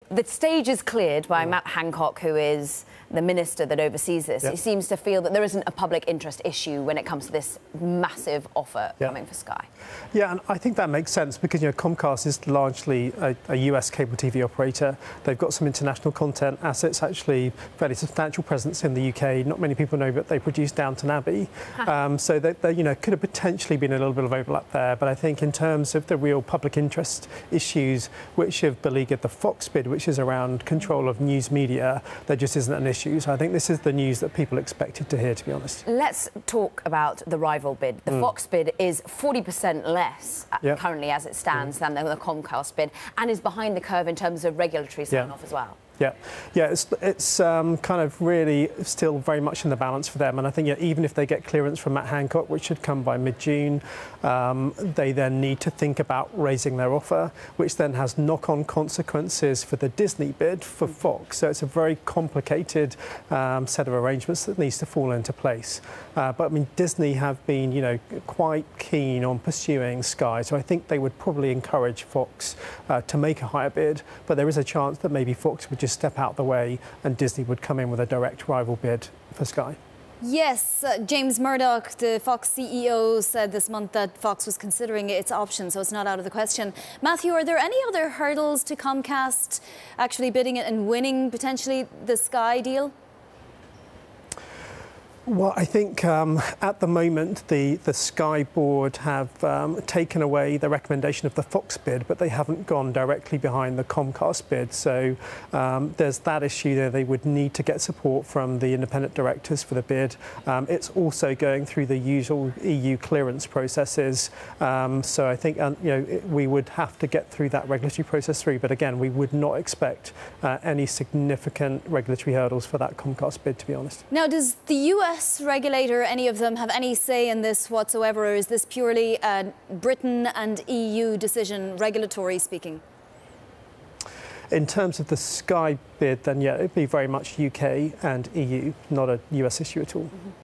the stage is cleared by Matt Hancock, who is the minister that oversees this. He seems to feel that there isn't a public interest issue when it comes to this massive offer coming for Sky. Yeah, and I think that makes sense because, Comcast is largely a US cable TV operator. They've got some international content assets, actually fairly substantial presence in the UK. Not many people know, but they produce Downton Abbey. So they could have potentially been a little bit of overlap there. But I think in terms of the real public interest issues which have beleaguered the Fox bid, which is around control of news media, there just isn't an issue. So I think this is the news that people expected to hear, to be honest. Let's talk about the rival bid. The Fox bid is 40% less currently as it stands than the Comcast bid, and is behind the curve in terms of regulatory sign-off as well. Yeah, it's kind of really still very much in the balance for them. And I think even if they get clearance from Matt Hancock, which should come by mid-June, they then need to think about raising their offer, which then has knock-on consequences for the Disney bid for Fox. So it's a very complicated set of arrangements that needs to fall into place. But I mean, Disney have been, quite keen on pursuing Sky. So I think they would probably encourage Fox to make a higher bid. But there is a chance that maybe Fox would just step out the way and Disney would come in with a direct rival bid for Sky. Yes, James Murdoch, the Fox CEO, said this month that Fox was considering its options, so it's not out of the question. Matthew, are there any other hurdles to Comcast actually bidding it and winning potentially the Sky deal? Well, I think at the moment the Sky board have taken away the recommendation of the Fox bid, but they haven't gone directly behind the Comcast bid. So there's that issue there. They would need to get support from the independent directors for the bid. It's also going through the usual EU clearance processes. So I think we would have to get through that regulatory process through. But again, we would not expect any significant regulatory hurdles for that Comcast bid, to be honest. Now, does the US regulator, any of them, have any say in this whatsoever, or is this purely a Britain and EU decision, regulatory speaking? In terms of the Sky bid, then it'd be very much UK and EU, not a US issue at all.